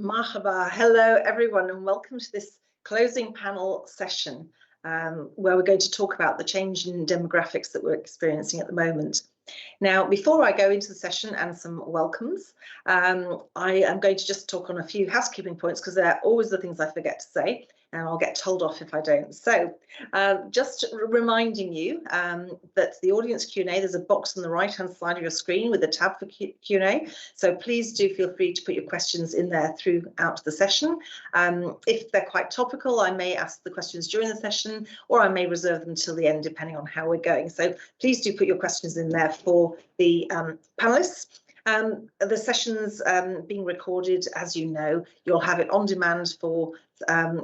Marhaba, hello everyone, and welcome to this closing panel session where we're going to talk about the change in demographics that we're experiencing at the moment. Now, before I go into the session and some welcomes, I am going to just talk on a few housekeeping points because they're always the things I forget to say, and I'll get told off if I don't. So just reminding you that the audience Q&A, there's a box on the right-hand side of your screen with a tab for Q&A. So please do feel free to put your questions in there throughout the session. If they're quite topical, I may ask the questions during the session, or I may reserve them till the end, depending on how we're going. So please do put your questions in there for the panelists. The session's being recorded, as you know. You'll have it on demand for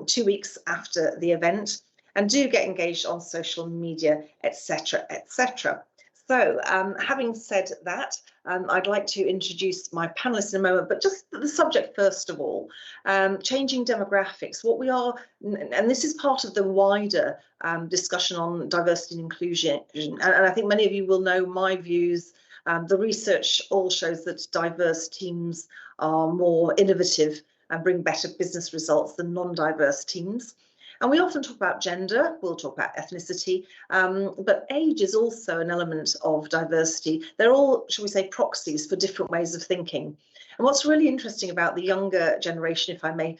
2 weeks after the event, and do get engaged on social media, etc., etc. So having said that, I'd like to introduce my panelists in a moment, but just the subject first of all, changing demographics. What we are, and this is part of the wider discussion on diversity and inclusion, and I think many of you will know my views. The research all shows that diverse teams are more innovative and bring better business results than non-diverse teams. And we often talk about gender, we'll talk about ethnicity, but age is also an element of diversity. They're all, shall we say, proxies for different ways of thinking. And what's really interesting about the younger generation, if I may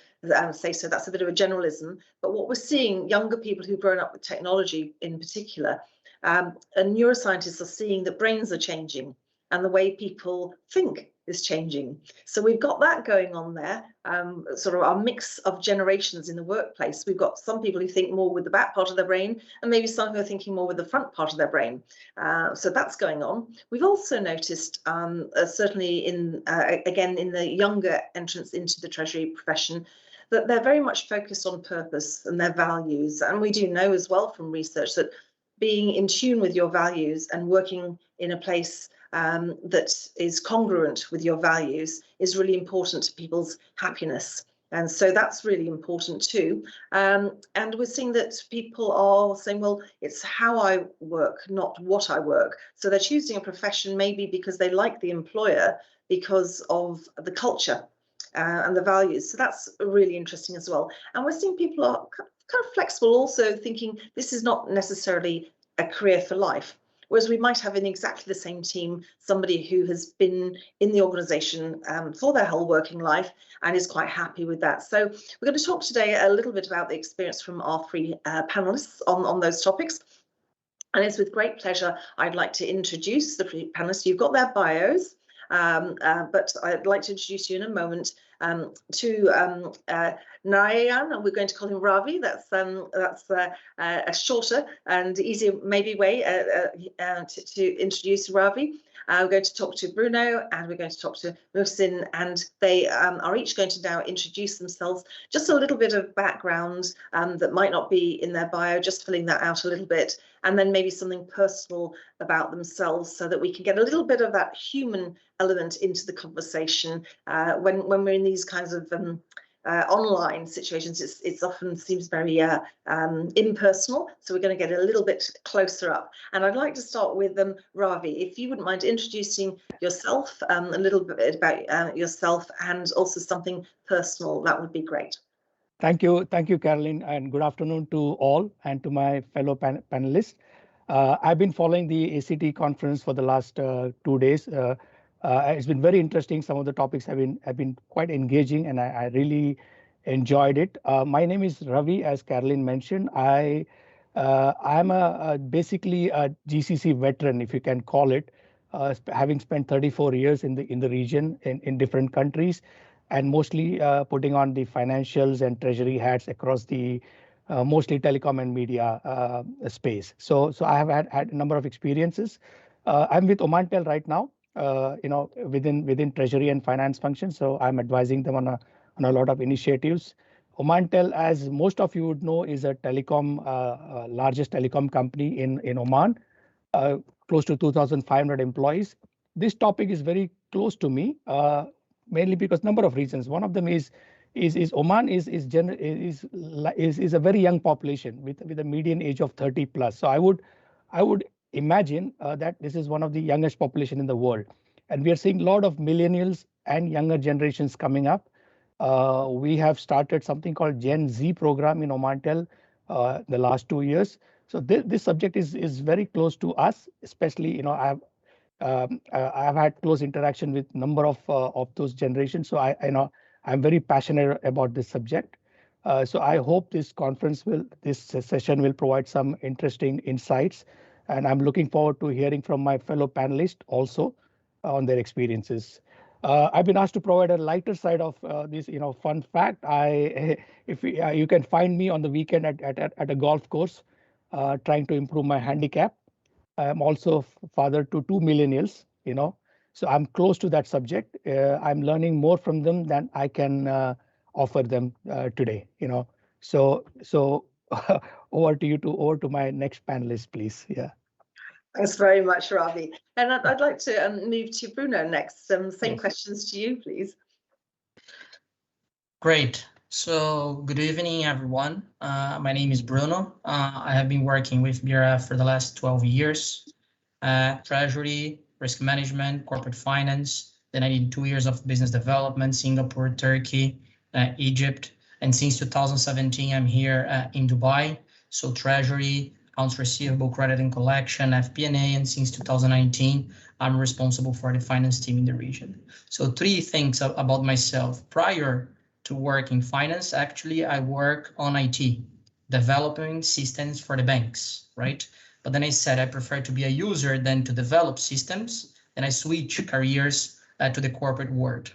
say so, that's a bit of a generalism, but what we're seeing, younger people who've grown up with technology in particular, and neuroscientists are seeing that brains are changing and the way people think is changing. So we've got that going on there, sort of our mix of generations in the workplace. We've got some people who think more with the back part of their brain, and maybe some who are thinking more with the front part of their brain. So that's going on. We've also noticed, certainly again in the younger entrants into the Treasury profession, that they're very much focused on purpose and their values. And we do know as well from research that being in tune with your values and working in a place that is congruent with your values is really important to people's happiness. And so that's really important too. And we're seeing that people are saying, well, it's how I work, not what I work. So they're choosing a profession maybe because they like the employer because of the culture and the values. So that's really interesting as well. And we're seeing people are kind of flexible, also thinking this is not necessarily a career for life. Whereas we might have in exactly the same team somebody who has been in the organisation for their whole working life and is quite happy with that. So we're going to talk today a little bit about the experience from our three panellists on those topics. And it's with great pleasure I'd like to introduce the three panellists. You've got their bios, but I'd like to introduce you in a moment to Narayanan, and we're going to call him Ravi. That's a shorter and easier maybe way to introduce Ravi. We're going to talk to Bruno and we're going to talk to Muhsin, and they are each going to now introduce themselves. Just a little bit of background that might not be in their bio, just filling that out a little bit, and then maybe something personal about themselves so that we can get a little bit of that human element into the conversation. When we're in these kinds of online situations, it often seems very impersonal, so we're going to get a little bit closer up. And I'd like to start with Ravi, if you wouldn't mind introducing yourself, a little bit about yourself, and also something personal, that would be great. Thank you, Caroline, and good afternoon to all and to my fellow panelists. I've been following the ACT conference for the last 2 days. It's been very interesting. Some of the topics have been quite engaging, and I really enjoyed it. My name is Ravi, as Caroline mentioned. I'm basically a GCC veteran, if you can call it, having spent 34 years in the region in different countries, and mostly putting on the financials and treasury hats across the mostly telecom and media space. So I have had a number of experiences. I'm with Omantel right now. Within treasury and finance functions. So I'm advising them on a lot of initiatives. Omantel, as most of you would know, is a largest telecom company in Oman, close to 2,500 employees. This topic is very close to me, mainly because number of reasons. One of them is Oman is a very young population with a median age of 30 plus. So I would imagine that this is one of the youngest population in the world, and we are seeing a lot of millennials and younger generations coming up. We have started something called Gen Z program in Omantel the last 2 years. So this subject is very close to us, especially, I've had close interaction with number of those generations. So I'm very passionate about this subject. So I hope this session will provide some interesting insights, and I'm looking forward to hearing from my fellow panelists also on their experiences. I've been asked to provide a lighter side of this, fun fact. If you can find me on the weekend at a golf course, trying to improve my handicap. I'm also father to 2 millennials, so I'm close to that subject. I'm learning more from them than I can offer them today, So over to my next panelist, please. Yeah. Thanks very much, Ravi. And I'd like to move to Bruno next. Same Yes. questions to you, please. Great. So good evening, everyone. My name is Bruno. I have been working with BRF for the last 12 years. Treasury, risk management, corporate finance. Then I did 2 years of business development, Singapore, Turkey, Egypt. And since 2017, I'm here in Dubai. So Treasury, accounts receivable, credit and collection, FP&A, and since 2019, I'm responsible for the finance team in the region. So 3 things about myself. Prior to work in finance, actually, I work on IT, developing systems for the banks, right? But then I said I prefer to be a user than to develop systems, and I switch careers to the corporate world.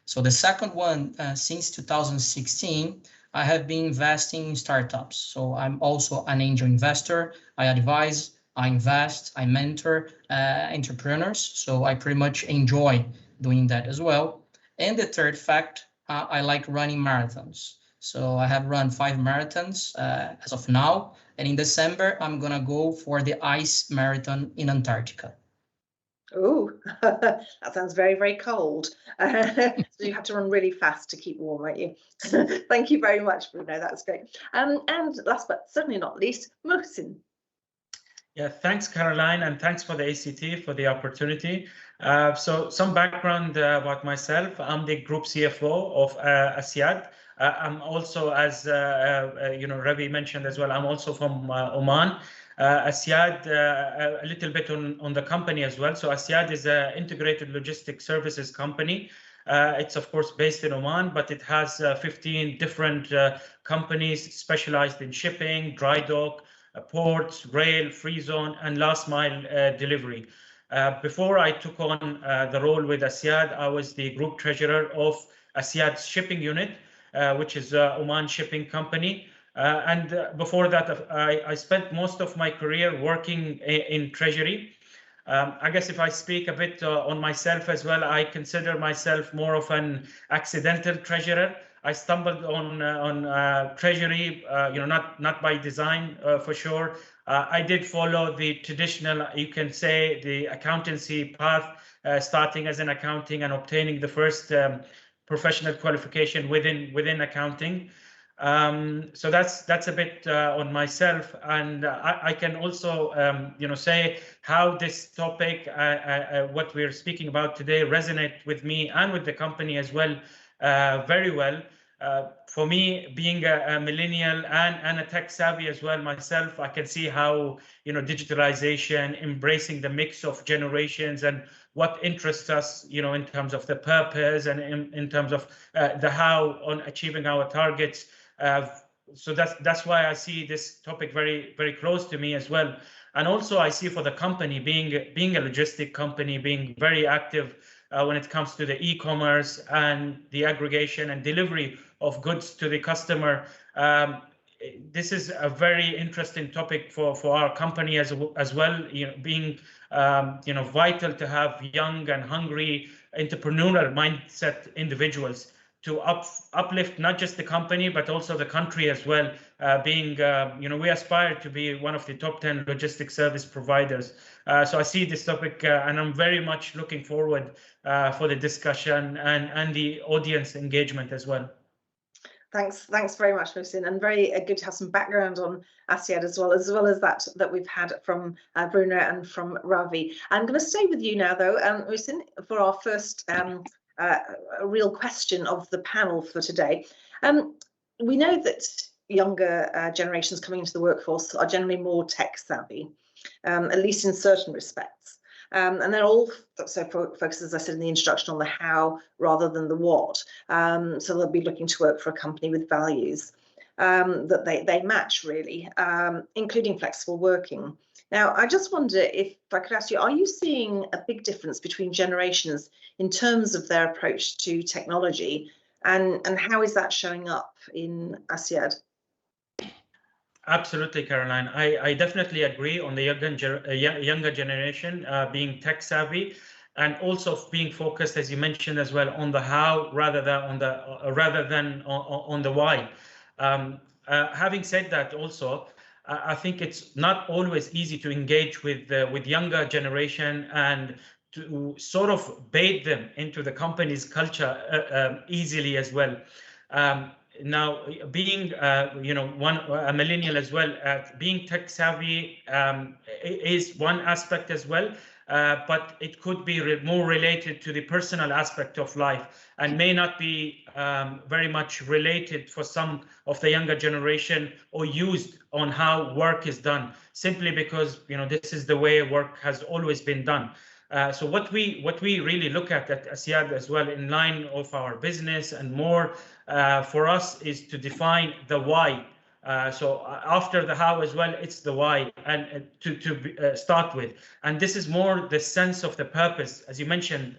So the second one, since 2016, I have been investing in startups. So I'm also an angel investor. I advise, I invest, I mentor entrepreneurs. So I pretty much enjoy doing that as well. And the third fact, I like running marathons. So I have run 5 marathons as of now. And in December, I'm going to go for the ice marathon in Antarctica. Oh, that sounds very, very cold. So you have to run really fast to keep warm, won't you? Thank you very much, Bruno. That's great. And last but certainly not least, Muhsin. Yeah, thanks, Caroline, and thanks for the ACT for the opportunity. So some background about myself. I'm the group CFO of ASYAD. I'm also, as Ravi mentioned as well, I'm also from Oman. ASYAD, a little bit on the company as well. So ASYAD is an integrated logistics services company. It's of course based in Oman, but it has 15 different companies specialized in shipping, dry dock, ports, rail, free zone, and last mile delivery. Before I took on the role with ASYAD, I was the group treasurer of ASYAD's shipping unit, which is Oman Shipping Company. And before that, I spent most of my career working in Treasury. I guess if I speak a bit on myself as well, I consider myself more of an accidental treasurer. I stumbled on Treasury, not by design for sure. I did follow the traditional, you can say, the accountancy path, starting as an accounting and obtaining the first professional qualification within accounting. So that's a bit on myself, and I can also say how this topic, what we're speaking about today, resonate with me and with the company as well, very well. For me, being a millennial and a tech savvy as well myself, I can see how digitalization, embracing the mix of generations, and what interests us, in terms of the purpose and in terms of the how on achieving our targets. So that's why I see this topic very, very close to me as well. And also I see for the company, being a logistic company, being very active when it comes to the e-commerce and the aggregation and delivery of goods to the customer. This is a very interesting topic for our company as well, being vital to have young and hungry entrepreneurial mindset individuals to uplift not just the company, but also the country as well, being, we aspire to be one of the top 10 logistics service providers. So I see this topic and I'm very much looking forward for the discussion and the audience engagement as well. Thanks very much, Muhsin, and very good to have some background on ASYAD as well as that we've had from Bruno and from Ravi. I'm going to stay with you now, though, Muhsin, for our first a real question of the panel for today. We know that younger generations coming into the workforce are generally more tech savvy, at least in certain respects. And they're all so focused, as I said in the introduction, on the how rather than the what. So they'll be looking to work for a company with values that they match, really, including flexible working. Now, I just wonder if I could ask you, are you seeing a big difference between generations in terms of their approach to technology, and how is that showing up in ASYAD? Absolutely, Caroline. I definitely agree on the younger generation being tech savvy, and also being focused, as you mentioned as well, on the how rather than on the why. Having said that, also, I think it's not always easy to engage with younger generation and to sort of bait them into the company's culture easily as well. Now, being a millennial as well, being tech savvy is one aspect as well, but it could be more related to the personal aspect of life, and may not be very much related for some of the younger generation, or used on how work is done, simply because this is the way work has always been done. So what we really look at ASYAD as well, in line of our business and more, for us, is to define the why. So after the how as well, it's the why, and to start with. And this is more the sense of the purpose, as you mentioned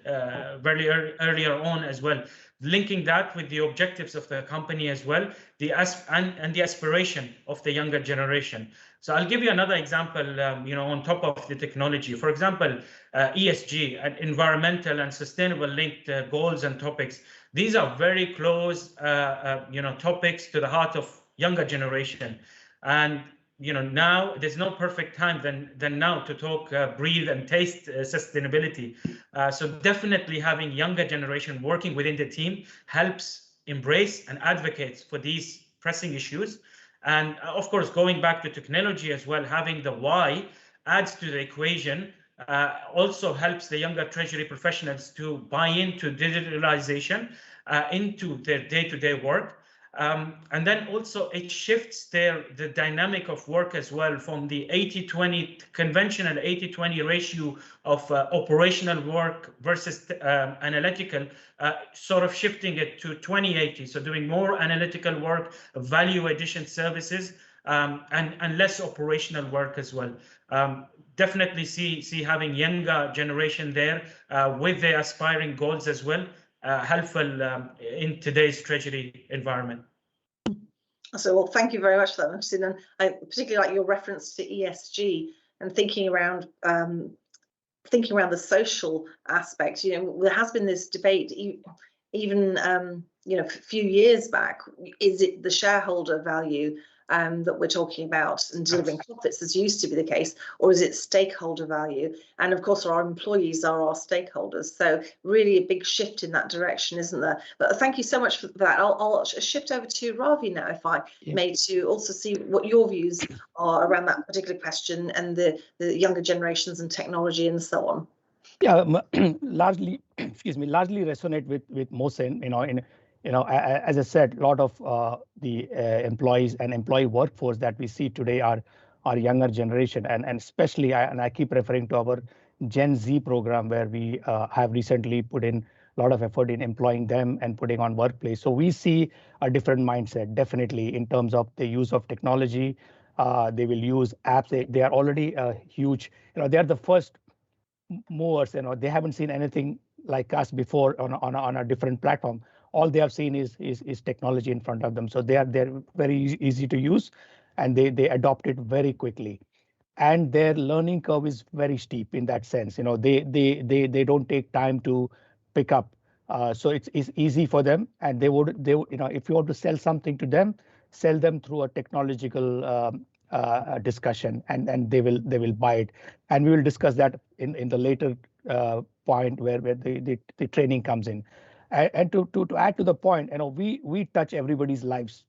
very earlier on as well, linking that with the objectives of the company as well, and the aspiration of the younger generation. So I'll give you another example, on top of the technology. For example, ESG, and environmental and sustainable linked goals and topics. These are very close, topics to the heart of younger generation. And now there's no perfect time than now to talk, breathe and taste sustainability. So definitely having younger generation working within the team helps embrace and advocate for these pressing issues. And of course, going back to technology as well, having the why adds to the equation, also helps the younger Treasury professionals to buy into digitalization into their day-to-day work. And then also it shifts the dynamic of work as well, from the 80-20 conventional 80-20 ratio of operational work versus analytical, sort of shifting it to 20-80. So doing more analytical work, value addition services, and less operational work as well. Definitely see having younger generation there with their aspiring goals as well, helpful in today's Treasury environment. So, well, thank you very much for that, Muhsin. And I particularly like your reference to ESG and thinking around the social aspect. There has been this debate, even a few years back. Is it the shareholder value that we're talking about and delivering profits, as used to be the case, or is it stakeholder value? And of course, our employees are our stakeholders. So really a big shift in that direction, isn't there? But thank you so much for that. I'll shift over to Ravi now, if I may, to also see what your views are around that particular question and the younger generations and technology and so on. Yeah, largely resonate with Muhsin. As I said, a lot of the employees and employee workforce that we see today are younger generation, and especially, I keep referring to our Gen Z program, where we have recently put in a lot of effort in employing them and putting on workplace. So we see a different mindset, definitely, in terms of the use of technology. They will use apps. They are already huge. They are the first movers. They haven't seen anything like us before on a different platform. All they have seen is technology in front of them. So they're very easy to use, and they adopt it very quickly. And their learning curve is very steep in that sense. They don't take time to pick up. So it's easy for them. And they if you want to sell something to them, sell them through a technological discussion, and they will buy it. And we will discuss that in the later point where the training comes in. And to add to the point, we touch everybody's lives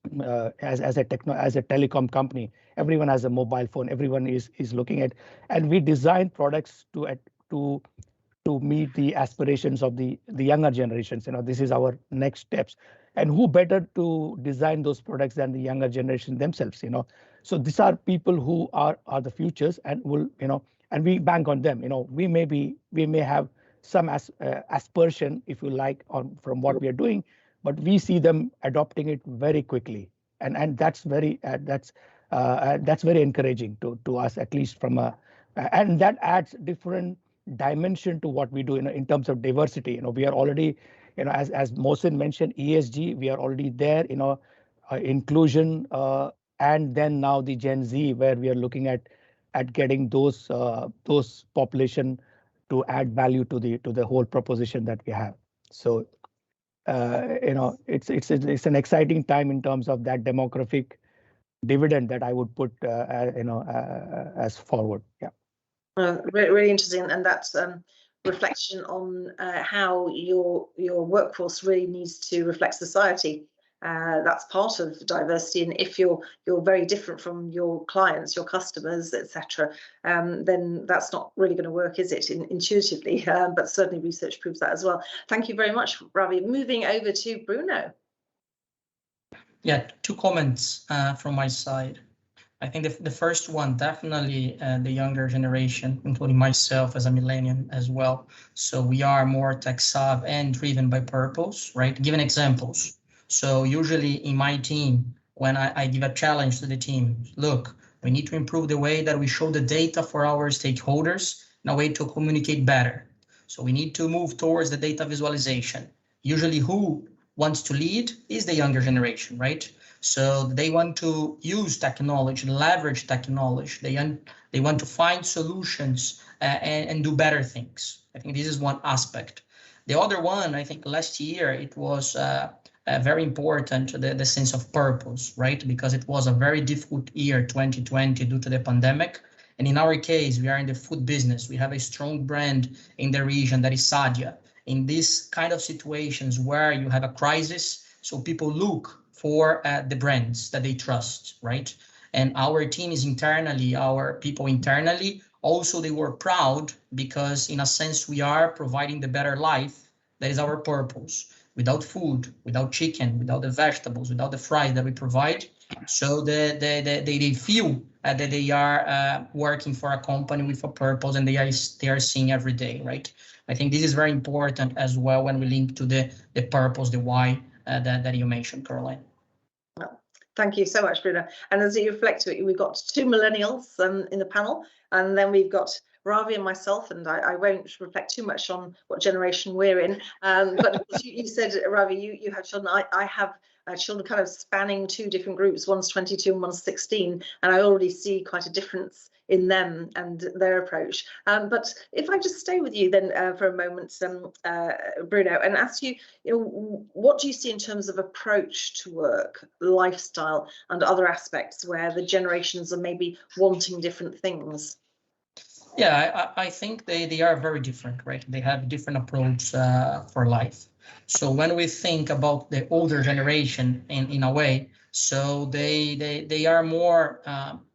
as a telecom company. Everyone has a mobile phone. Everyone is looking at, and we design products to to meet the aspirations of the younger generations. This is our next steps. And who better to design those products than the younger generation themselves, So these are people who are the futures and will, and we bank on them. We may have some aspersion, if you like, from what we are doing, but we see them adopting it very quickly. And that's very encouraging to us, at least from and that adds different dimension to what we do in terms of diversity. We are already, as Muhsin mentioned, ESG, we are already there, inclusion, and then now the Gen Z, where we are looking at getting those population to add value to the whole proposition that we have. So it's an exciting time in terms of that demographic dividend that I would put as forward. Yeah. Really interesting, and that's reflection on how your workforce really needs to reflect society. That's part of diversity, and if you're very different from your clients, your customers, etc., then that's not really going to work, is it? Intuitively, but certainly research proves that as well. Thank you very much, Ravi. Moving over to Bruno. Yeah, 2 comments from my side. I think the first one, definitely the younger generation, including myself as a millennial as well. So we are more tech savvy and driven by purpose, right? Giving examples. So usually in my team, when I give a challenge to the team, look, we need to improve the way that we show the data for our stakeholders in a way to communicate better. So we need to move towards the data visualization. Usually who wants to lead is the younger generation, right? So they want to use technology, leverage technology. They want to find solutions and do better things. I think this is one aspect. The other one, I think last year, it was very important, the sense of purpose, right? Because it was a very difficult year, 2020, due to the pandemic. And in our case, we are in the food business. We have a strong brand in the region that is ASYAD. In these kind of situations where you have a crisis, so people look for the brands that they trust, right? And our team is internally, our people internally, also they were proud because in a sense we are providing the better life. That is our purpose. Without food, without chicken, without the vegetables, without the fries that we provide. So they feel that they are working for a company with a purpose and they are seeing every day, right? I think this is very important as well when we link to the purpose, the why that you mentioned, Caroline. Well, thank you so much, Bruno. And as you reflect to it, we've got 2 millennials in the panel, and then we've got Ravi and myself, and I won't reflect too much on what generation we're in. But you said, Ravi, you have children. I have children kind of spanning 2 different groups. One's 22 and one's 16, and I already see quite a difference in them and their approach. But if I just stay with you then for a moment, Bruno, and ask you, what do you see in terms of approach to work, lifestyle, and other aspects where the generations are maybe wanting different things? Yeah, I think they are very different, right? They have different approach for life. So when we think about the older generation in a way, so they are more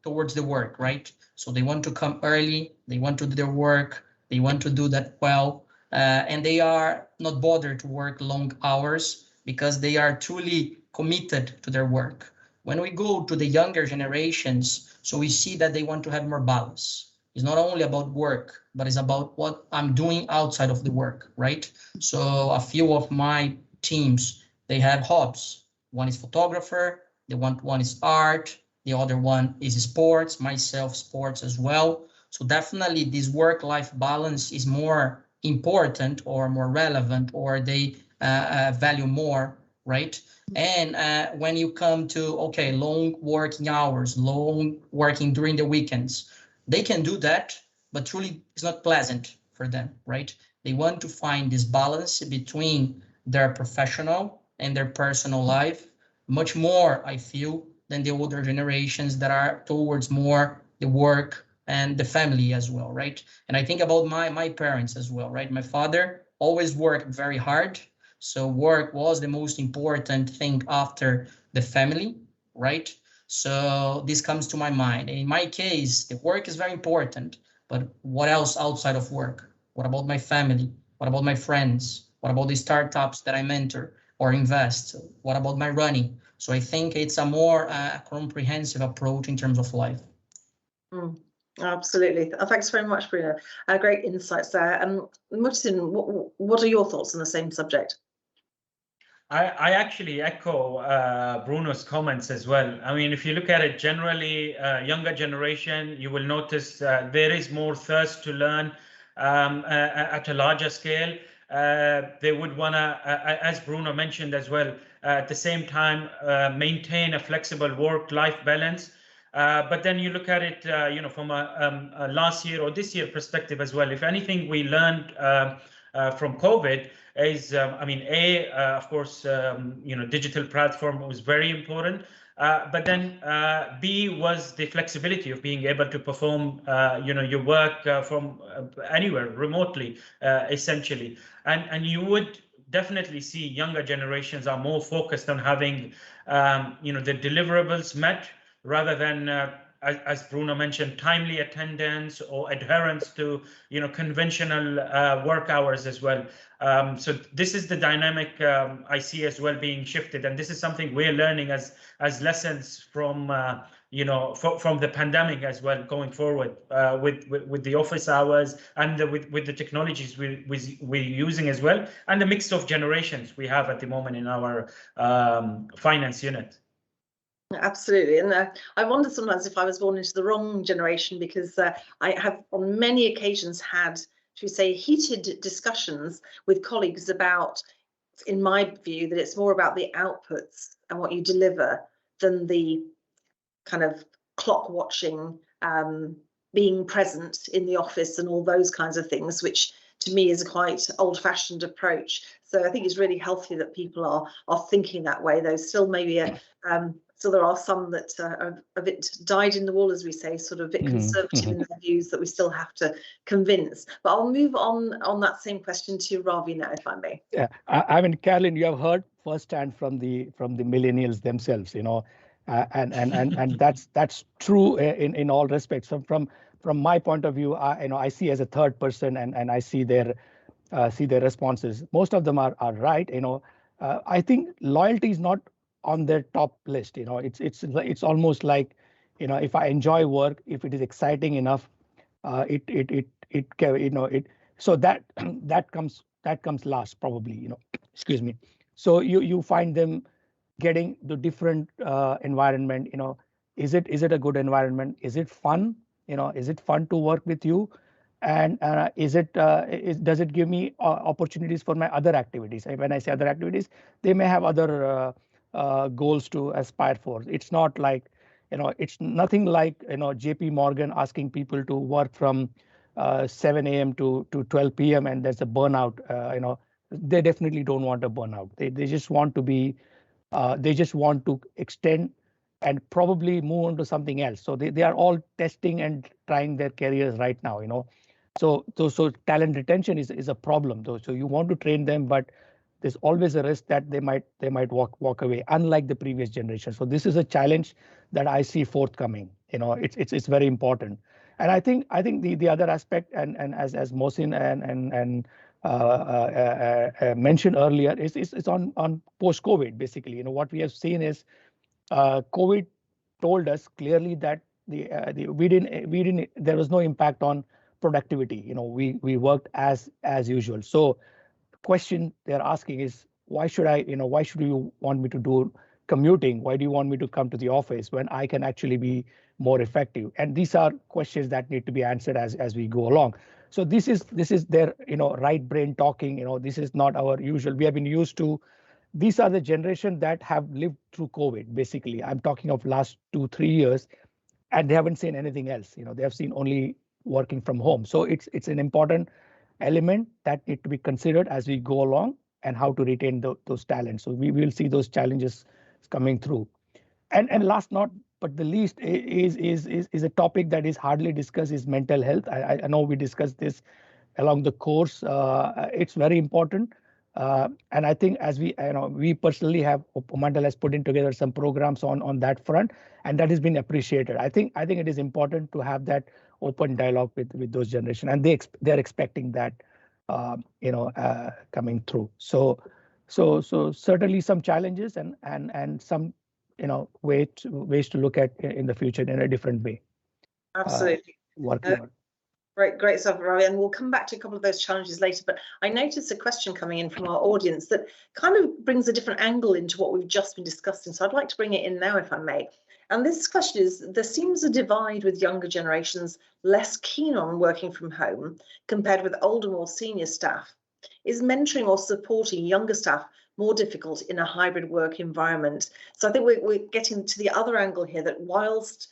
towards the work, right? So they want to come early, they want to do their work, they want to do that well, and they are not bothered to work long hours because they are truly committed to their work. When we go to the younger generations, so we see that they want to have more balance. It's not only about work, but it's about what I'm doing outside of the work, right? So a few of my teams, they have hobbies. One is photographer, one is art, the other one is sports, myself sports as well. So definitely this work-life balance is more important or more relevant, or they value more, right? And when you come to, okay, long working hours, long working during the weekends, they can do that, but truly it's not pleasant for them, right? They want to find this balance between their professional and their personal life, much more, I feel, than the older generations that are towards more the work and the family as well, right? And I think about my parents as well, right? My father always worked very hard. So work was the most important thing after the family, right? So this comes to my mind. In my case, the work is very important, but what else outside of work? What about my family? What about my friends? What about the startups that I mentor or invest? What about my running? So I think it's a more comprehensive approach in terms of life. Absolutely. Thanks very much, Bruno. Great insights there. Muhsin, what are your thoughts on the same subject? I actually echo Bruno's comments as well. I mean, if you look at it generally, younger generation, you will notice there is more thirst to learn at a larger scale. They would want to, as Bruno mentioned as well, at the same time, maintain a flexible work-life balance. But then you look at it, from a last year or this year perspective as well. If anything, we learned from COVID is, of course, digital platform was very important. But then B was the flexibility of being able to perform, your work from anywhere remotely, essentially. And you would definitely see younger generations are more focused on having, the deliverables met rather than, as Bruno mentioned, timely attendance or adherence to, conventional work hours as well. So this is the dynamic I see as well being shifted, and this is something we're learning as lessons from from the pandemic as well going forward with the office hours and with the technologies we're using as well, and the mix of generations we have at the moment in our finance unit. Absolutely. And I wonder sometimes if I was born into the wrong generation, because I have on many occasions had, should we say, heated discussions with colleagues about, in my view, that it's more about the outputs and what you deliver than the kind of clock watching, being present in the office and all those kinds of things, which to me is a quite old-fashioned approach. So I think it's really healthy that people are thinking that way. Though still maybe so there are some that are a bit dyed in the wool, as we say, sort of a bit conservative in their views that we still have to convince. But I'll move on that same question to Ravi now, if I may. Yeah, I mean, Caroline, you have heard firsthand from the millennials themselves, and that's true in all respects. From my point of view, I see as a third person, and I see their responses. Most of them are right. I think loyalty is not on their top list. It's almost like, if I enjoy work, if it is exciting enough, so that comes last probably. Excuse me. So you find them getting the different environment. Is it a good environment? Is it fun? Is it fun to work with you? And does it give me opportunities for my other activities? When I say other activities, they may have other goals to aspire for. It's not like, it's nothing like, JP Morgan asking people to work from 7 a.m. to 12 p.m. and there's a burnout. They definitely don't want a burnout. They just want to be, they just want to extend and probably move on to something else. So they are all testing and trying their careers right now. So talent retention is a problem though. So you want to train them, but there's always a risk that they might walk away, unlike the previous generation. So this is a challenge that I see forthcoming. It's very important. And I think the other aspect, and as Muhsin and mentioned earlier, is on post-COVID. Basically, what we have seen is COVID told us clearly that there was no impact on productivity. We worked as usual. So question they're asking is, why should you want me to do commuting? Why do you want me to come to the office when I can actually be more effective? And these are questions that need to be answered as we go along. So this is their right brain talking. This is not our usual. We have been used to. These are the generation that have lived through COVID. Basically, I'm talking of last 2-3 years, and they haven't seen anything else. They have seen only working from home. So it's an important element that need to be considered as we go along, and how to retain those talents. So we will see those challenges coming through. And last but the least is a topic that is hardly discussed, is mental health. I know we discussed this along the course. It's very important. And I think as we personally have, Omantel has put in together some programs on that front, and that has been appreciated. I think it is important to have that open dialogue with those generation, and they're expecting that, coming through. So certainly some challenges and some, ways to look at in the future in a different way. Absolutely. Working on. Great stuff, Ravi, and we'll come back to a couple of those challenges later. But I noticed a question coming in from our audience that kind of brings a different angle into what we've just been discussing. So I'd like to bring it in now, if I may. And this question is, there seems a divide with younger generations less keen on working from home compared with older, more senior staff. Is mentoring or supporting younger staff more difficult in a hybrid work environment? So I think we're getting to the other angle here, that whilst,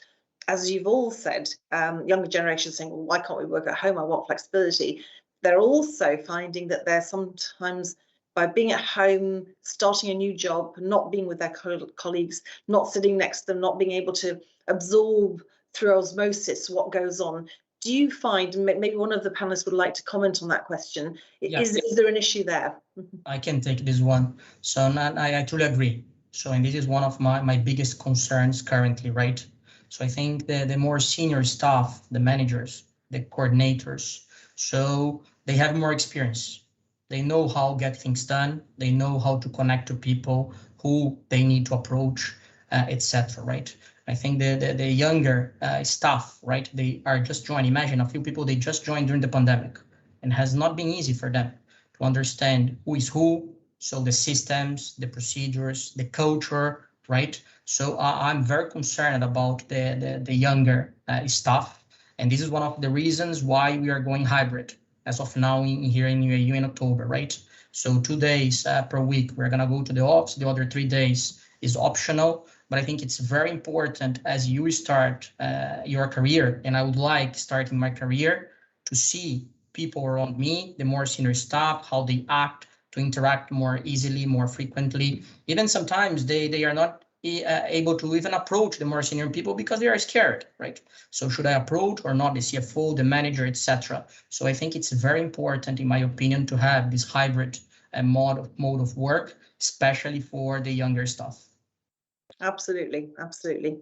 as you've all said, younger generations saying, well, why can't we work at home? I want flexibility. They're also finding that they're sometimes, by being at home, starting a new job, not being with their colleagues, not sitting next to them, not being able to absorb through osmosis what goes on. Do you find, maybe one of the panelists would like to comment on that question, Yes. Is there an issue there? I can take this one. So I truly agree. So, and this is one of my biggest concerns currently, right? So I think the more senior staff, the managers, the coordinators, so they have more experience. They know how to get things done. They know how to connect to people who they need to approach, etc. Right? I think the younger staff, right? They are just joining. Imagine a few people, they just joined during the pandemic, and has not been easy for them to understand who is who. So the systems, the procedures, the culture, right? So I'm very concerned about the younger staff, and this is one of the reasons why we are going hybrid as of now here in UAE in October, right? So 2 days per week we're gonna go to the office. The other 3 days is optional, but I think it's very important as you start your career, and I would like starting my career to see people around me, the more senior staff, how they act, to interact more easily, more frequently. Even sometimes they are not able to even approach the more senior people because they are scared, right? So should I approach or not the CFO, the manager, etc. So I think it's very important, in my opinion, to have this hybrid mode of work, especially for the younger staff. Absolutely. I'm seeing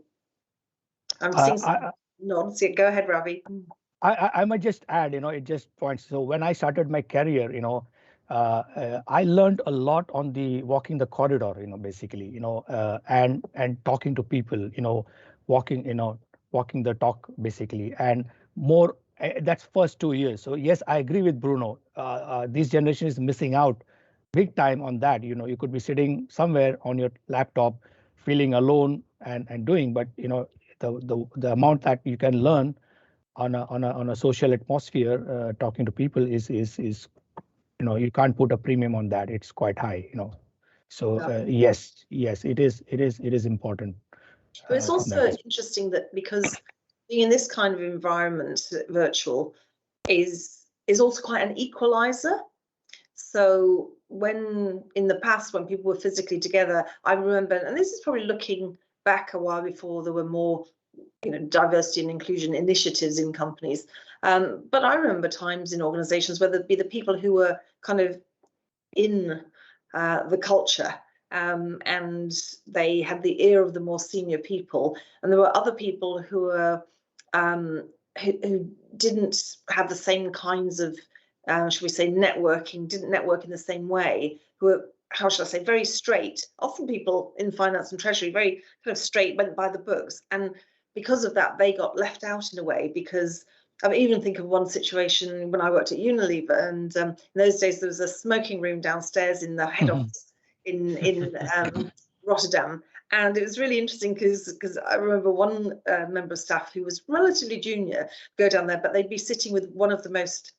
some nods. Go ahead, Ravi. I might just add, it just points. So when I started my career, I learned a lot on the walking the corridor, basically, and talking to people, walking the talk, basically, and more. That's first 2 years. So yes, I agree with Bruno. This generation is missing out big time on that. You could be sitting somewhere on your laptop, feeling alone and doing, but the amount that you can learn on a social atmosphere, talking to people is you can't put a premium on that. It's quite high, So yes, it is important. But it's also interesting that because being in this kind of environment, virtual, is also quite an equalizer. So when in the past, when people were physically together, I remember, and this is probably looking back a while before there were more diversity and inclusion initiatives in companies. But I remember times in organizations where there'd be the people who were kind of in the culture, and they had the ear of the more senior people, and there were other people who were who didn't have the same kinds of should we say didn't network in the same way, who were, how should I say, very straight. Often people in finance and treasury, very kind of straight, went by the books, and because of that, they got left out in a way. Because I even think of one situation when I worked at Unilever, and in those days there was a smoking room downstairs in the head office in Rotterdam, and it was really interesting because I remember one member of staff who was relatively junior go down there, but they'd be sitting with one of the most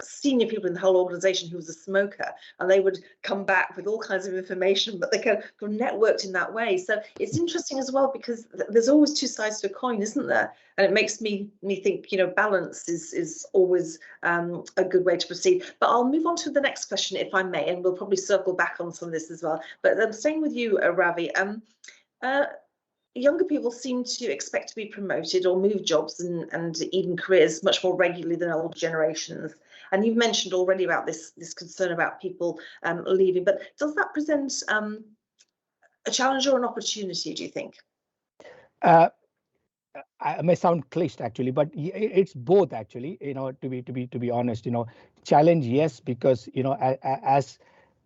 senior people in the whole organization who was a smoker, and they would come back with all kinds of information, but they kind of networked in that way. So it's interesting as well, because there's always two sides to a coin, isn't there? And it makes me think, balance is always a good way to proceed. But I'll move on to the next question, if I may, and we'll probably circle back on some of this as well. But I'm staying with you, Ravi. Younger people seem to expect to be promoted or move jobs and even careers much more regularly than older generations. And you've mentioned already about this concern about people leaving, but does that present a challenge or an opportunity, do you think? I may sound cliched actually, but it's both actually. To be honest, challenge, yes, because as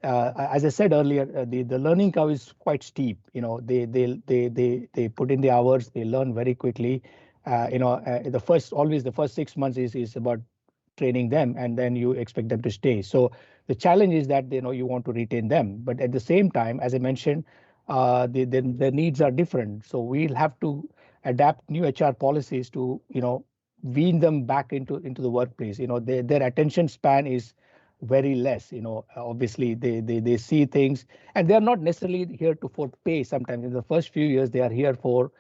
I said earlier, the learning curve is quite steep. They put in the hours, they learn very quickly. The first 6 months is about training them, and then you expect them to stay. So the challenge is that you want to retain them, but at the same time, as I mentioned, the needs are different. So we'll have to adapt new HR policies to wean them back into the workplace. Their attention span is very less. Obviously they see things, and they're not necessarily here for pay. Sometimes in the first few years they are here for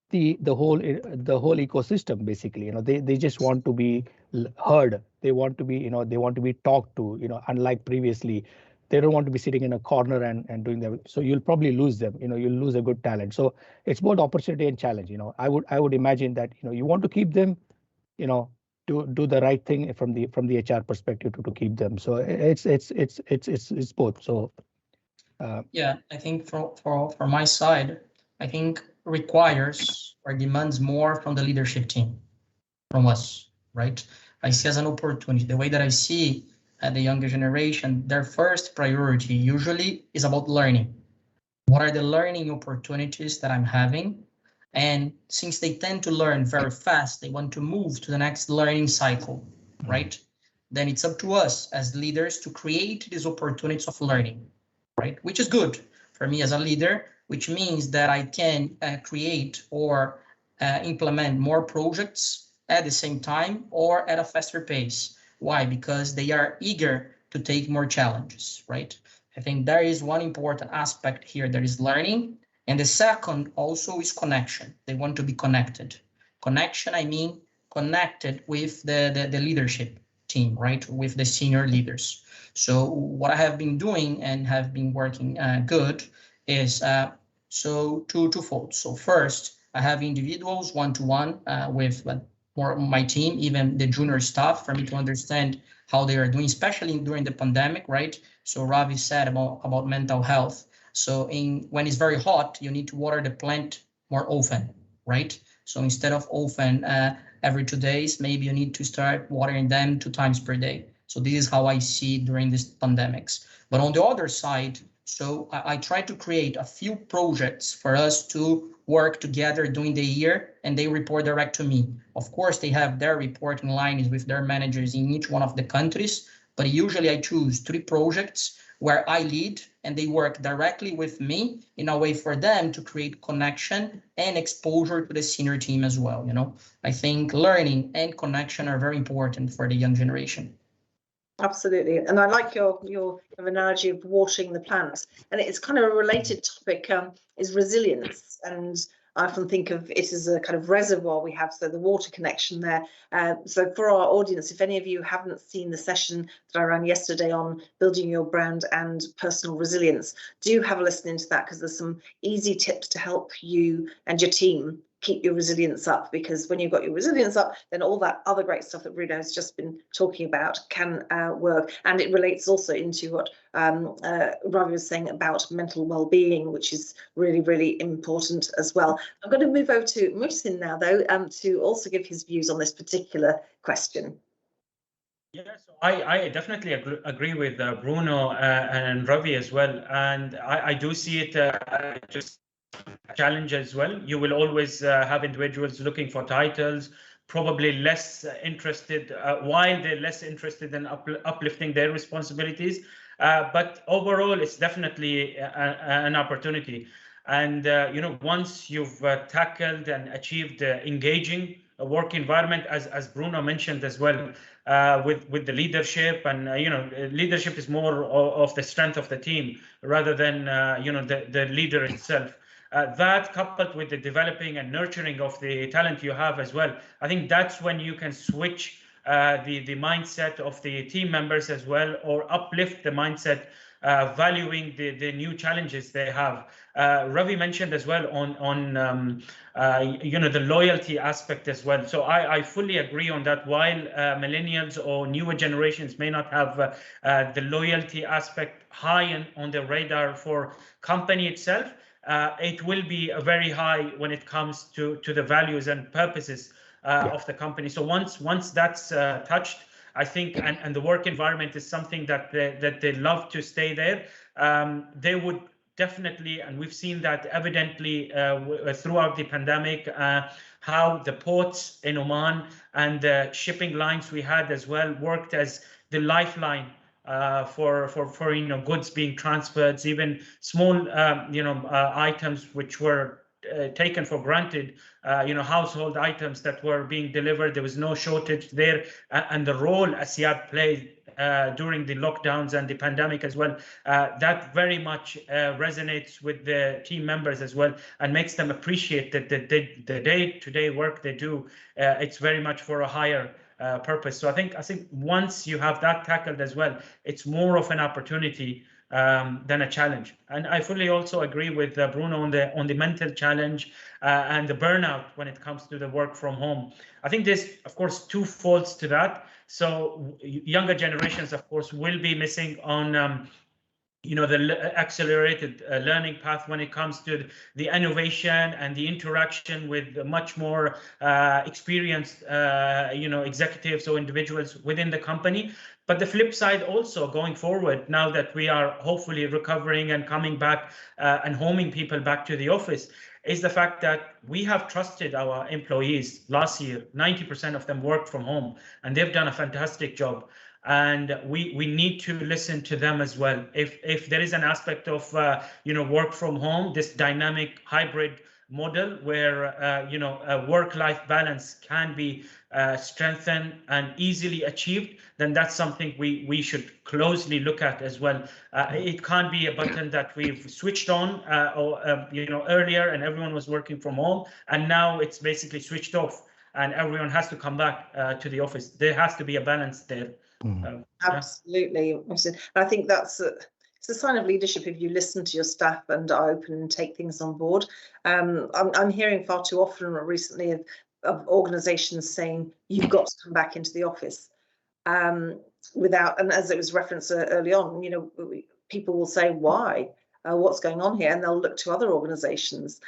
the whole ecosystem. Basically, they just want to be heard. They want to be talked to. Unlike previously, they don't want to be sitting in a corner and doing that. So you'll probably lose them. You'll lose a good talent. So it's both opportunity and challenge. I would imagine that you want to keep them, to do the right thing from the HR perspective to keep them. So it's both. So yeah, I think for my side, I think requires or demands more from the leadership team, from us, right? I see as an opportunity. The way that I see the younger generation, their first priority usually is about learning. What are the learning opportunities that I'm having? And since they tend to learn very fast, they want to move to the next learning cycle, right? Then it's up to us as leaders to create these opportunities of learning, right? Which is good for me as a leader, which means that I can create or implement more projects at the same time or at a faster pace. Why? Because they are eager to take more challenges, right? I think there is one important aspect here that is learning. And the second also is connection. They want to be connected. Connection, I mean, connected with the leadership team, right? With the senior leaders. So what I have been doing and have been working good is twofold. So first, I have individuals one-to-one with more my team, even the junior staff, for me to understand how they are doing, especially during the pandemic, right? So Ravi said about mental health. So when it's very hot, you need to water the plant more often, right? So instead of often every 2 days, maybe you need to start watering them 2 times per day. So this is how I see during these pandemics. But on the other side, so I try to create a few projects for us to work together during the year, and they report direct to me. Of course, they have their reporting lines with their managers in each one of the countries, but usually I choose 3 projects where I lead and they work directly with me in a way for them to create connection and exposure to the senior team as well. I think learning and connection are very important for the young generation. Absolutely, and I like your analogy of watering the plants, and it's kind of a related topic is resilience, and I often think of it as a kind of reservoir we have, so the water connection there. So for our audience, if any of you haven't seen the session that I ran yesterday on building your brand and personal resilience, do have a listen into that, because there's some easy tips to help you and your team keep your resilience up, because when you've got your resilience up, then all that other great stuff that Bruno has just been talking about can work. And it relates also into what Ravi was saying about mental well-being, which is really, really important as well. I'm going to move over to Muhsin now, though, to also give his views on this particular question. Yeah, so I definitely agree with Bruno and Ravi as well. And I do see it just challenge as well. You will always have individuals looking for titles, probably less interested, while they're less interested in uplifting their responsibilities. But overall, it's definitely an opportunity. And once you've tackled and achieved engaging a work environment, as Bruno mentioned as well, with the leadership, and leadership is more of the strength of the team rather than the leader itself. That coupled with the developing and nurturing of the talent you have as well, I think that's when you can switch the mindset of the team members as well, or uplift the mindset valuing the new challenges they have. Ravi mentioned as well on the loyalty aspect as well. So I fully agree on that. While millennials or newer generations may not have the loyalty aspect high on the radar for company itself, it will be very high when it comes to the values and purposes of the company. So once that's touched, I think, and the work environment is something that they love to stay there, they would definitely, and we've seen that evidently throughout the pandemic, how the ports in Oman and the shipping lines we had as well worked as the lifeline for goods being transferred, even small items which were taken for granted, household items that were being delivered. There was no shortage there, and the role ASYAD played during the lockdowns and the pandemic as well, that very much resonates with the team members as well, and makes them appreciate that the day-to-day work they do, it's very much for a higher purpose. So I think once you have that tackled as well, it's more of an opportunity than a challenge. And I fully also agree with Bruno on the mental challenge and the burnout when it comes to the work from home. I think there's, of course, two faults to that. So younger generations, of course, will be missing on the accelerated learning path when it comes to the innovation and the interaction with much more experienced executives or individuals within the company. But the flip side also going forward, now that we are hopefully recovering and coming back and homing people back to the office, is the fact that we have trusted our employees. Last year, 90% of them worked from home, and they've done a fantastic job. And we need to listen to them as well. If there is an aspect of work from home, this dynamic hybrid model where a work-life balance can be strengthened and easily achieved, then that's something we should closely look at as well. It can't be a button that we've switched on earlier and everyone was working from home, and now it's basically switched off and everyone has to come back to the office. There has to be a balance there. Absolutely. And I think it's a sign of leadership if you listen to your staff and are open and take things on board. I'm hearing far too often recently of organizations saying you've got to come back into the office without, and as it was referenced early on, people will say, why? What's going on here? And they'll look to other organizations.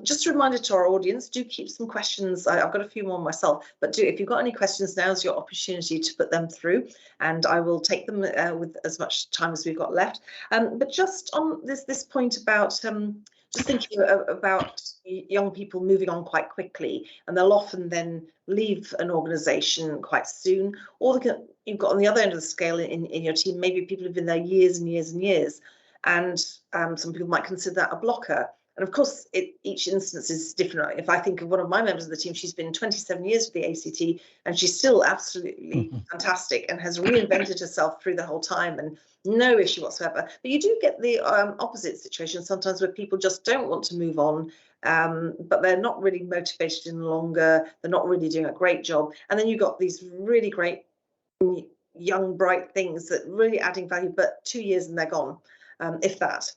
Just a reminder to our audience, do keep some questions. I've got a few more myself, but if you've got any questions, now's your opportunity to put them through, and I will take them with as much time as we've got left. But just on this point about just thinking about young people moving on quite quickly, and they'll often then leave an organization quite soon, or you've got on the other end of the scale in your team, maybe people who've been there years and years and years. And some people might consider that a blocker. And of course, each instance is different. If I think of one of my members of the team, she's been 27 years with the ACT, and she's still absolutely fantastic and has reinvented herself through the whole time, and no issue whatsoever. But you do get the opposite situation sometimes, where people just don't want to move on, but they're not really motivated any longer. They're not really doing a great job. And then you've got these really great young, bright things that really adding value, but 2 years and they're gone. If that.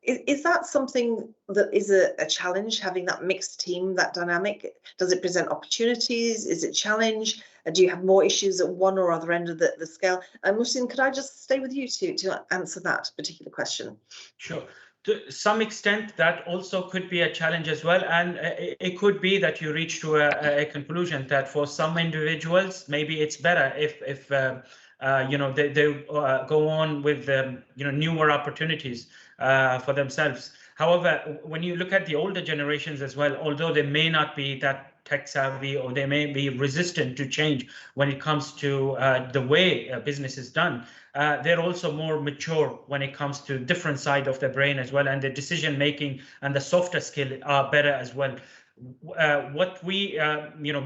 Is that something that is a challenge, having that mixed team, that dynamic? Does it present opportunities? Is it a challenge? Do you have more issues at one or other end of the scale? And Muhsin, could I just stay with you to answer that particular question? Sure. To some extent, that also could be a challenge as well. And it could be that you reach to a conclusion that for some individuals, maybe it's better if they go on with newer opportunities for themselves. However, when you look at the older generations as well, although they may not be that tech savvy, or they may be resistant to change when it comes to the way business is done, they're also more mature when it comes to different side of the brain as well, and the decision making and the softer skill are better as well. What we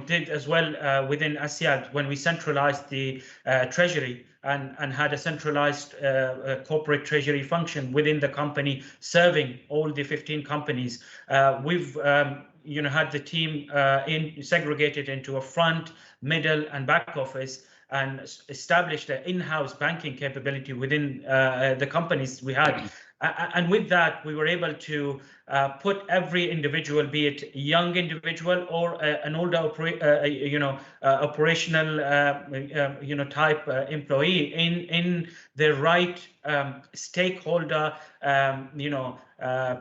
did as well within ASYAD, when we centralized the treasury and had a centralized corporate treasury function within the company serving all the 15 companies, we've had the team segregated into a front, middle, and back office. and established an in-house banking capability within the companies we had. And with that, we were able to put every individual, be it a young individual or an older, operational, type employee in the right stakeholder,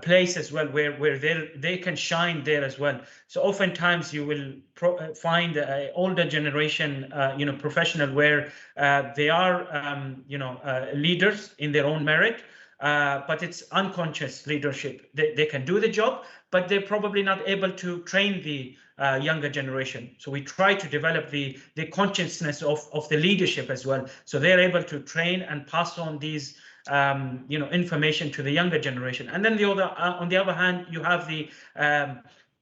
place as well, where they can shine there as well. So oftentimes you will find an older generation, professional where they are, leaders in their own merit. But it's unconscious leadership. They can do the job, but they're probably not able to train the younger generation. So we try to develop the consciousness of the leadership as well. So they're able to train and pass on these information to the younger generation. And then on the other hand, you have the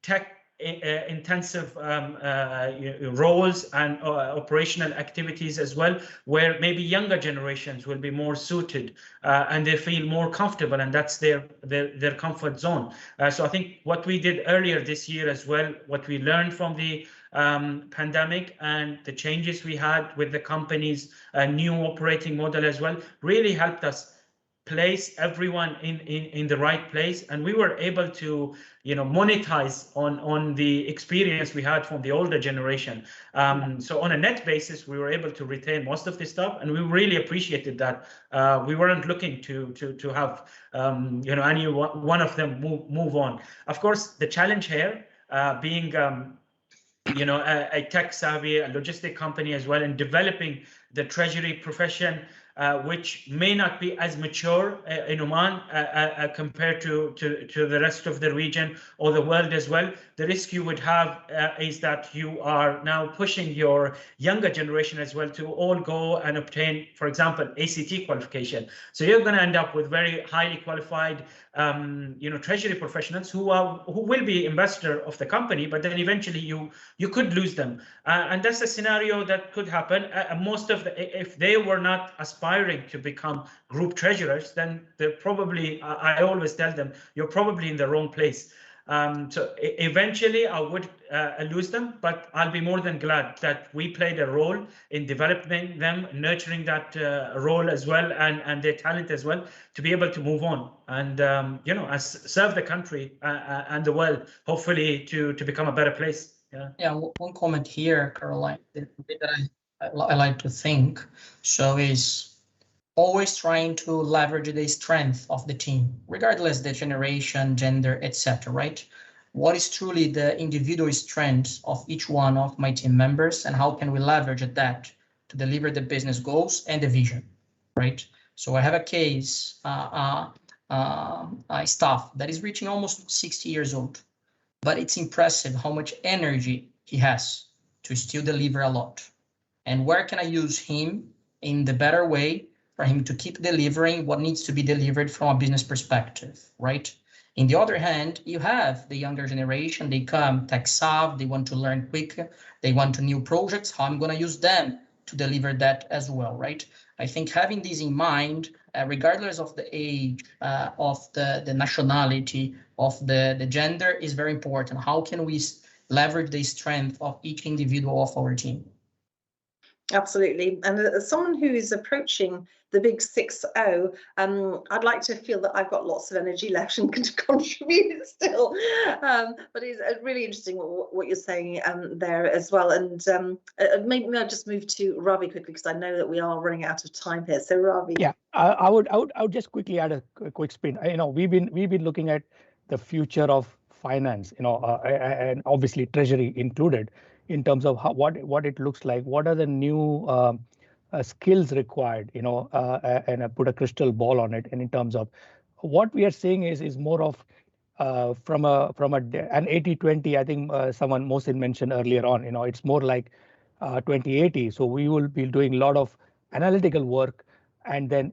tech intensive roles and operational activities as well, where maybe younger generations will be more suited and they feel more comfortable, and that's their comfort zone. So I think what we did earlier this year as well, what we learned from the pandemic and the changes we had with the company's new operating model as well, really helped us place everyone in the right place, and we were able to monetize on the experience we had from the older generation. So on a net basis, we were able to retain most of the stuff, and we really appreciated that. We weren't looking to have any one of them move on. Of course, the challenge here, being a tech savvy, a logistic company as well, and developing the treasury profession, which may not be as mature in Oman compared to the rest of the region or the world as well. The risk you would have is that you are now pushing your younger generation as well to all go and obtain, for example, ACT qualification. So you're going to end up with very highly qualified treasury professionals who will be ambassador of the company, but then eventually you could lose them, and that's a scenario that could happen. Most of if they were not aspiring to become group treasurers, then they're probably, I always tell them, you're probably in the wrong place. So eventually I would lose them, but I'll be more than glad that we played a role in developing them, nurturing that role as well, and their talent as well, to be able to move on and serve the country and the world, hopefully to become a better place. Yeah. One comment here, Caroline, that I like to think is always trying to leverage the strength of the team, regardless the generation, gender, etc. Right? What is truly the individual strength of each one of my team members, and how can we leverage that to deliver the business goals and the vision, right? So I have a case, staff that is reaching almost 60 years old, but it's impressive how much energy he has to still deliver a lot. And where can I use him in the better way for him to keep delivering what needs to be delivered from a business perspective, right? On the other hand, you have the younger generation, they come tech savvy, they want to learn quick, they want to new projects, how I'm going to use them to deliver that as well, right? I think having this in mind, regardless of the age, of the nationality, of the gender, is very important. How can we leverage the strength of each individual of our team? Absolutely. And as someone who is approaching the big 6-0, I'd like to feel that I've got lots of energy left and can contribute still. But it's really interesting what you're saying there as well. And maybe I'll just move to Ravi quickly, because I know that we are running out of time here. So Ravi. Yeah, I would just quickly add a quick spin. We've been looking at the future of finance, and obviously treasury included, in terms of what it looks like, what are the new skills required, and I put a crystal ball on it. And in terms of what we are seeing is more of from an 80-20. I think someone Muhsin mentioned earlier on. It's more like 20-80. So we will be doing a lot of analytical work, and then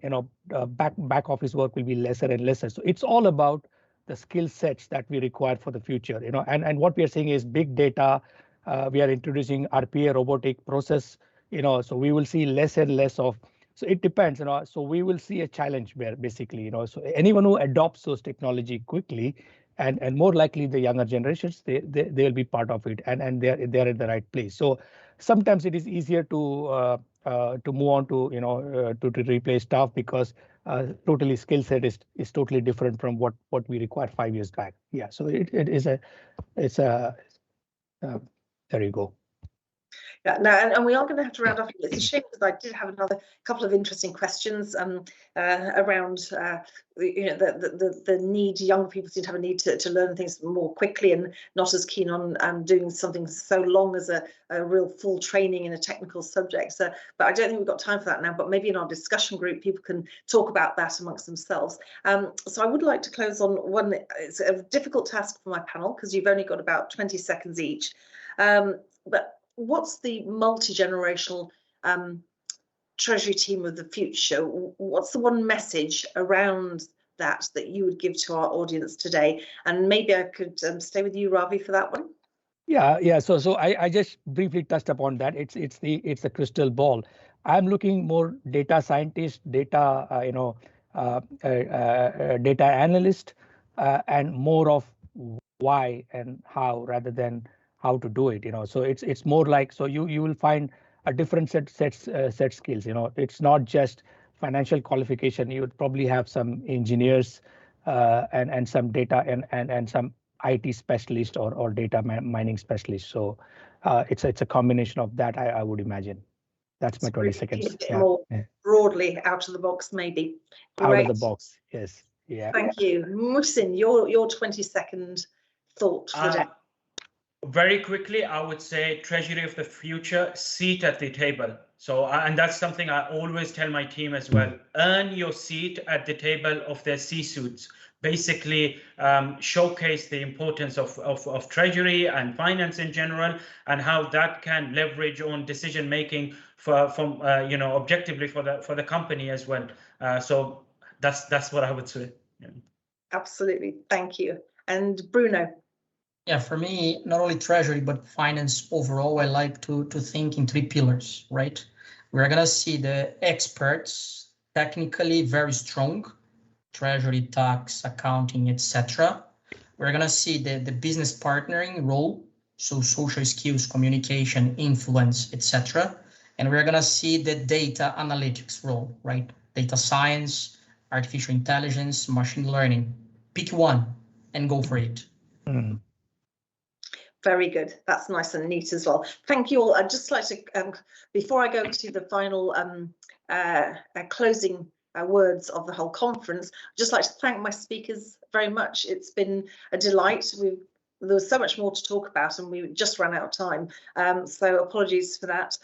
back office work will be lesser and lesser. So it's all about the skill sets that we require for the future. And what we are seeing is big data. We are introducing RPA, robotic process, so we will see less and less of, so it depends, so we will see a challenge there, basically, so anyone who adopts those technology quickly, and more likely the younger generations, they'll be part of it, and they're at the right place. So sometimes it is easier to move on to to replace staff because totally skill set is totally different from what we required 5 years back. Yeah, so it is there you go. Yeah, no, and we are going to have to round off. It's a shame because I did have another couple of interesting questions around the need. Young people seem to have a need to learn things more quickly and not as keen on doing something so long as a real full training in a technical subject. So, but I don't think we've got time for that now. But maybe in our discussion group, people can talk about that amongst themselves. So I would like to close on one. It's a difficult task for my panel because you've only got about 20 seconds each. But what's the multi-generational Treasury team of the future? What's the one message around that you would give to our audience today? And maybe I could stay with you, Ravi, for that one. Yeah. So I just briefly touched upon that. It's the crystal ball. I'm looking more data scientist, data data analyst, and more of why and how rather than how to do it. So it's more like, so you will find a different set skills. It's not just financial qualification. You would probably have some engineers and some data and some IT specialist or data mining specialist. So it's a combination of that, I would imagine. That's my 20 seconds. More broadly out of the box, maybe. Great. Out of the box, yes. Yeah. Thank you. Muhsin, your 20-second thought for the day. Very quickly, I would say Treasury of the future, seat at the table. So, and that's something I always tell my team as well. Earn your seat at the table of their C-suits. Basically, showcase the importance of Treasury and finance in general, and how that can leverage on decision making from objectively for the company as well. So that's what I would say. Yeah. Absolutely, thank you. And Bruno. Yeah, for me, not only Treasury, but finance overall, I like to think in 3 pillars, right? We're going to see the experts, technically very strong, Treasury, tax, accounting, etc. We're going to see the business partnering role, so social skills, communication, influence, etc. And we're going to see the data analytics role, right? Data science, artificial intelligence, machine learning. Pick one and go for it. Mm. Very good. That's nice and neat as well. Thank you all. I'd just like to, before I go to the final closing words of the whole conference, I'd just like to thank my speakers very much. It's been a delight. There was so much more to talk about and we just ran out of time. So apologies for that.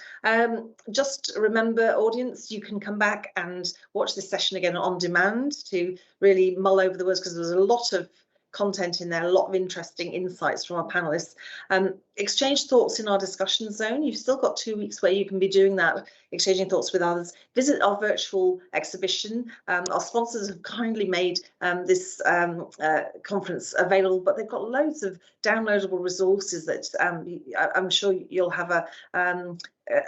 Just remember, audience, you can come back and watch this session again on demand to really mull over the words, because there's a lot of content in there, a lot of interesting insights from our panelists. Exchange thoughts in our discussion zone. You've still got 2 weeks where you can be doing that, exchanging thoughts with others. Visit our virtual exhibition. Our sponsors have kindly made this conference available, but they've got loads of downloadable resources that I'm sure you'll have a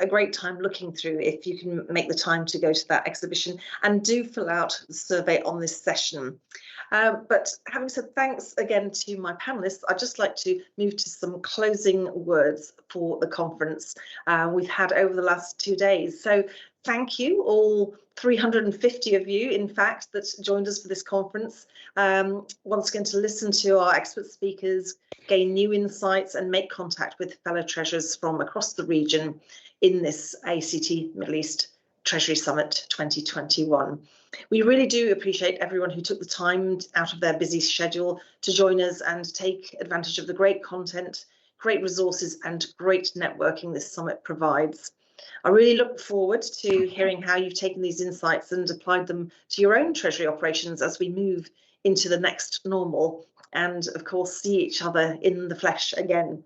great time looking through if you can make the time to go to that exhibition, and do fill out the survey on this session. But having said thanks again to my panelists, I'd just like to move to some closing words for the conference we've had over the last 2 days. So thank you, all 350 of you, in fact, that joined us for this conference. Once again, to listen to our expert speakers, gain new insights and make contact with fellow treasurers from across the region in this ACT Middle East Treasury Summit 2021. We really do appreciate everyone who took the time out of their busy schedule to join us and take advantage of the great content, great resources and great networking this summit provides. I really look forward to hearing how you've taken these insights and applied them to your own Treasury operations as we move into the next normal and, of course, see each other in the flesh again.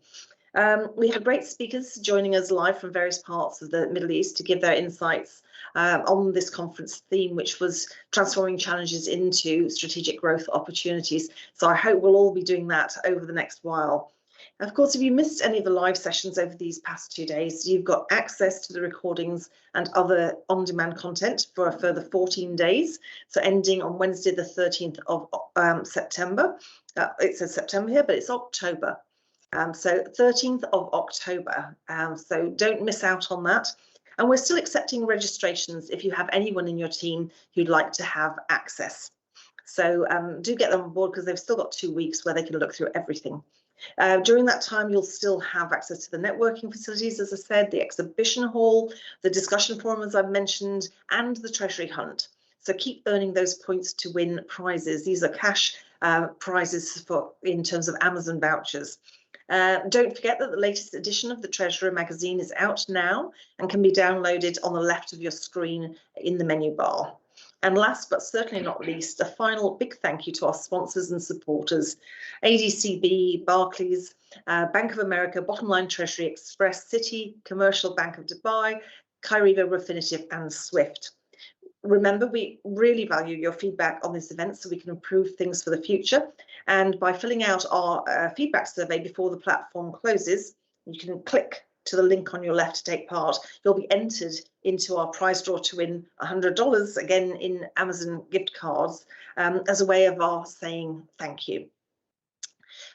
We had great speakers joining us live from various parts of the Middle East to give their insights on this conference theme, which was transforming challenges into strategic growth opportunities. So I hope we'll all be doing that over the next while. Of course, if you missed any of the live sessions over these past 2 days, you've got access to the recordings and other on-demand content for a further 14 days. So ending on Wednesday, the 13th of September. It says September here, but it's October. So 13th of October. So don't miss out on that. And we're still accepting registrations if you have anyone in your team who'd like to have access. So do get them on board, because they've still got 2 weeks where they can look through everything. During that time, you'll still have access to the networking facilities, as I said, the exhibition hall, the discussion forum, as I've mentioned, and the Treasury hunt. So keep earning those points to win prizes. These are cash prizes in terms of Amazon vouchers. Don't forget that the latest edition of the Treasurer magazine is out now and can be downloaded on the left of your screen in the menu bar. And last but certainly not least, a final big thank you to our sponsors and supporters: ADCB, Barclays, Bank of America, Bottomline Treasury Express, Citi, Commercial Bank of Dubai, Kyriba, Refinitiv and Swift. Remember, we really value your feedback on this event so we can improve things for the future. And by filling out our feedback survey before the platform closes, you can click to the link on your left to take part. You'll be entered into our prize draw to win $100, again in Amazon gift cards, as a way of our saying thank you.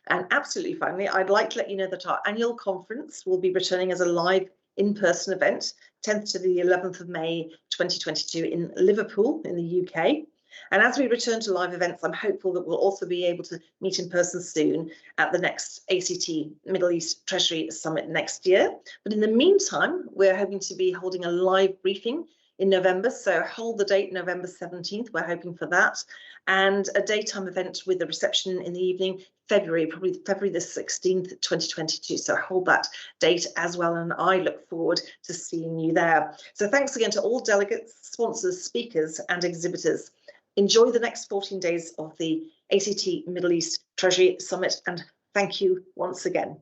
And absolutely finally, I'd like to let you know that our annual conference will be returning as a live in-person event, 10th to the 11th of May 2022 in Liverpool in the UK. And as we return to live events, I'm hopeful that we'll also be able to meet in person soon at the next ACT Middle East Treasury Summit next year. But in the meantime, we're hoping to be holding a live briefing in November. So hold the date, November 17th, we're hoping for that. And a daytime event with a reception in the evening, February, probably February the 16th, 2022. So hold that date as well. And I look forward to seeing you there. So thanks again to all delegates, sponsors, speakers and exhibitors. Enjoy the next 14 days of the ACT Middle East Treasury Summit, and thank you once again.